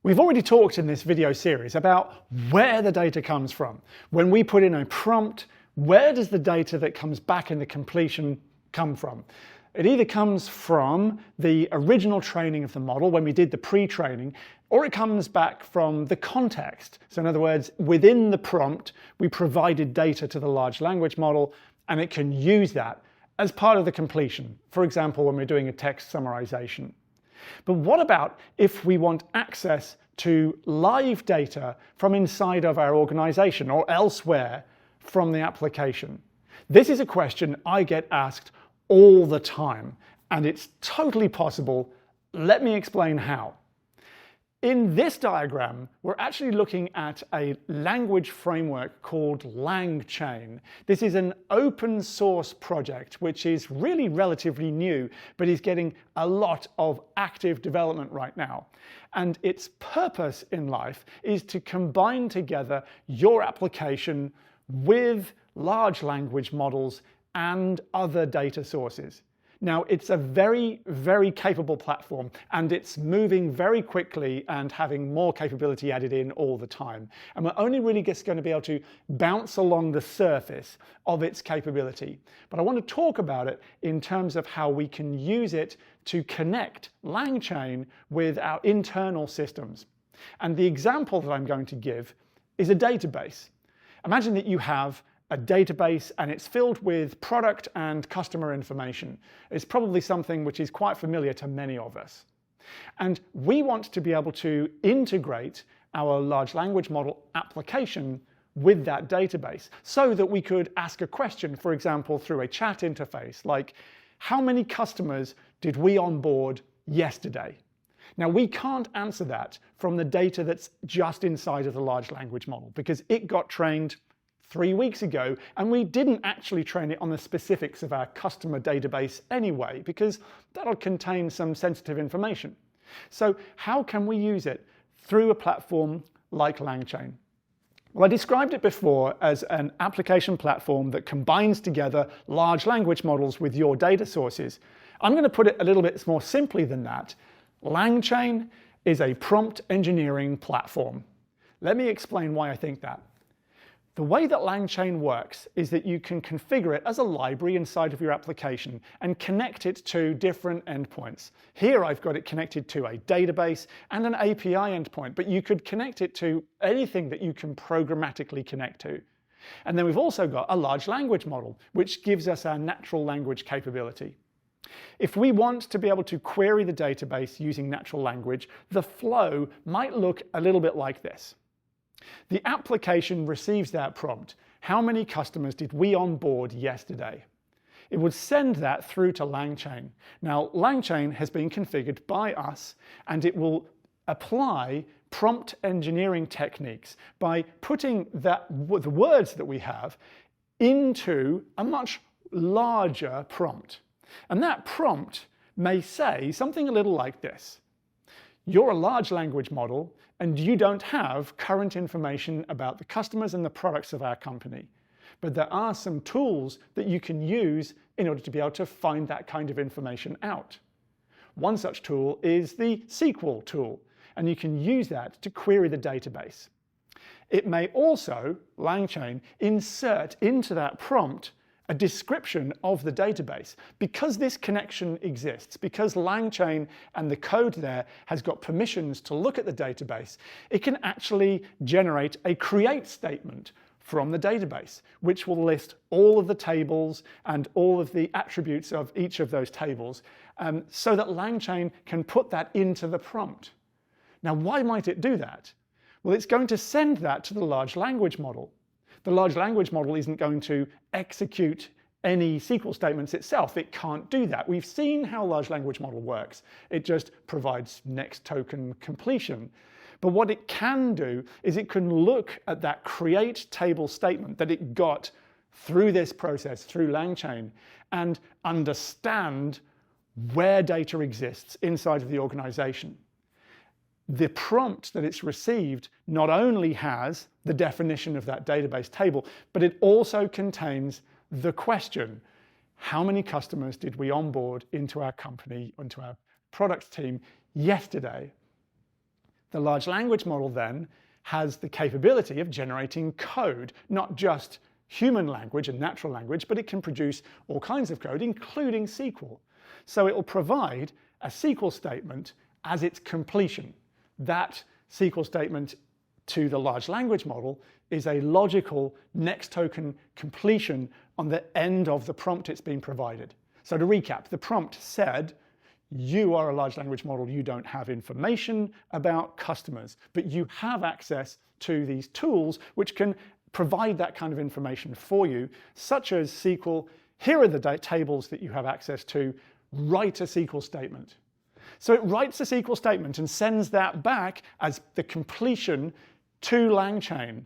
We've already talked in this video series about where the data comes from. When we put in a prompt, where does the data that comes back in the completion come from? It either comes from the original training of the model when we did the pre-training, or it comes back from the context. So in other words, within the prompt, we provided data to the large language model and it can use that as part of the completion. For example, when we're doing a text summarization. But what about if we want access to live data from inside of our organization or elsewhere from the application? This is a question I get asked all the time, and it's totally possible. Let me explain how. In this diagram, we're actually looking at a language framework called LangChain. This is an open source project, which is really relatively new, but is getting a lot of active development right now. And its purpose in life is to combine together your application with large language models and other data sources. Now, it's a very, very capable platform, and it's moving very quickly and having more capability added in all the time. And we're only really just going to be able to bounce along the surface of its capability. But I want to talk about it in terms of how we can use it to connect LangChain with our internal systems. And the example that I'm going to give is a database. Imagine that you have a database and it's filled with product and customer information. It's probably something which is quite familiar to many of us. And we want to be able to integrate our large language model application with that database so that we could ask a question, for example, through a chat interface, like, how many customers did we onboard yesterday? Now, we can't answer that from the data that's just inside of the large language model because it got trained 3 weeks ago, and we didn't actually train it on the specifics of our customer database anyway, because that'll contain some sensitive information. So how can we use it through a platform like LangChain? Well, I described it before as an application platform that combines together large language models with your data sources. I'm going to put it a little bit more simply than that. LangChain is a prompt engineering platform. Let me explain why I think that. The way that LangChain works is that you can configure it as a library inside of your application and connect it to different endpoints. Here I've got it connected to a database and an API endpoint, but you could connect it to anything that you can programmatically connect to. And then we've also got a large language model, which gives us our natural language capability. If we want to be able to query the database using natural language, the flow might look a little bit like this. The application receives that prompt. How many customers did we onboard yesterday? It would send that through to LangChain. Now, LangChain has been configured by us, and it will apply prompt engineering techniques by putting the words that we have into a much larger prompt. And that prompt may say something a little like this. You're a large language model and you don't have current information about the customers and the products of our company. But there are some tools that you can use in order to be able to find that kind of information out. One such tool is the SQL tool, and you can use that to query the database. It may also, LangChain, insert into that prompt a description of the database. Because this connection exists, because LangChain and the code there has got permissions to look at the database, it can actually generate a create statement from the database, which will list all of the tables and all of the attributes of each of those tables, so that LangChain can put that into the prompt. Now, why might it do that? Well, it's going to send that to the large language model. The large language model isn't going to execute any SQL statements itself. It can't do that. We've seen how large language model works. It just provides next token completion. But what it can do is it can look at that create table statement that it got through this process, through LangChain, and understand where data exists inside of the organization. The prompt that it's received not only has the definition of that database table, but it also contains the question, how many customers did we onboard into our company, into our product team yesterday? The large language model then has the capability of generating code, not just human language and natural language, but it can produce all kinds of code, including SQL. So it will provide a SQL statement as its completion. That SQL statement to the large language model is a logical next token completion on the end of the prompt it's been provided. So to recap, the prompt said, you are a large language model, you don't have information about customers, but you have access to these tools which can provide that kind of information for you, such as SQL. Here are the tables that you have access to. Write a SQL statement. So it writes a SQL statement and sends that back as the completion to LangChain.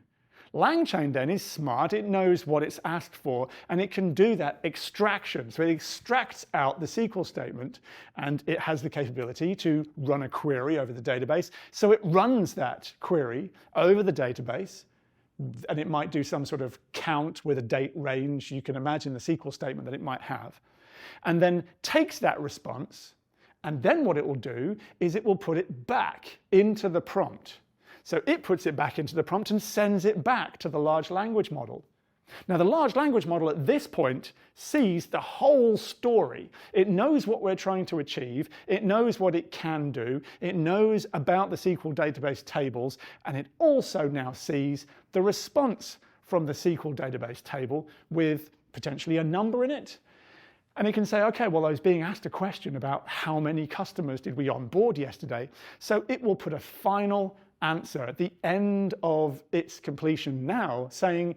LangChain then is smart, it knows what it's asked for, and it can do that extraction. So it extracts out the SQL statement, and it has the capability to run a query over the database. So it runs that query over the database, and it might do some sort of count with a date range. You can imagine the SQL statement that it might have. And then takes that response, and then what it will do is it will put it back into the prompt. So it puts it back into the prompt and sends it back to the large language model. Now the large language model at this point sees the whole story. It knows what we're trying to achieve. It knows what it can do. It knows about the SQL database tables, and it also now sees the response from the SQL database table with potentially a number in it. And it can say, okay, well, I was being asked a question about how many customers did we onboard yesterday. So it will put a final answer at the end of its completion now saying,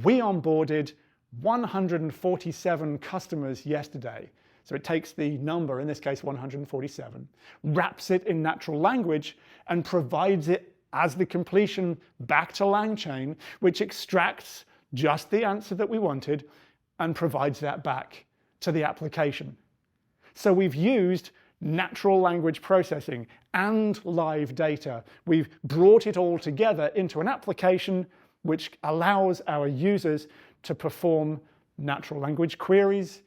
we onboarded 147 customers yesterday. So it takes the number, in this case 147, wraps it in natural language and provides it as the completion back to LangChain, which extracts just the answer that we wanted and provides that back to the application. So we've used natural language processing and live data. We've brought it all together into an application which allows our users to perform natural language queries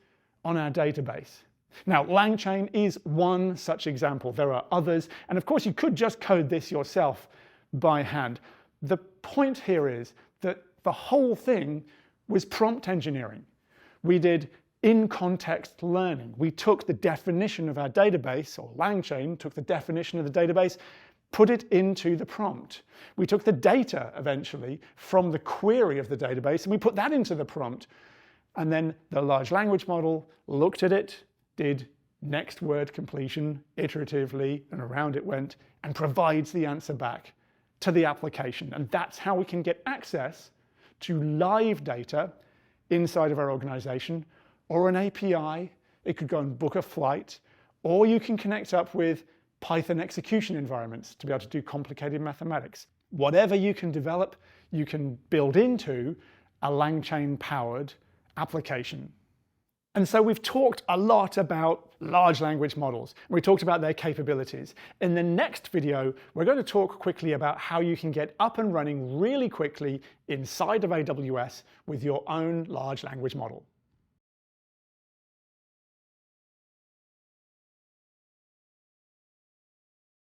on our database. Now, LangChain is one such example. There are others, and of course you could just code this yourself by hand. The point here is that the whole thing was prompt engineering. We did in-context learning. We took the definition of our database, or LangChain took the definition of the database, put it into the prompt. We took the data eventually from the query of the database and we put that into the prompt. And then the large language model looked at it, did next word completion iteratively, and around it went, and provides the answer back to the application. And that's how we can get access to live data inside of our organization, or an API. It could go and book a flight, or you can connect up with Python execution environments to be able to do complicated mathematics. Whatever you can develop, you can build into a LangChain powered application. And so we've talked a lot about large language models. We talked about their capabilities. In the next video, we're going to talk quickly about how you can get up and running really quickly inside of AWS with your own large language model.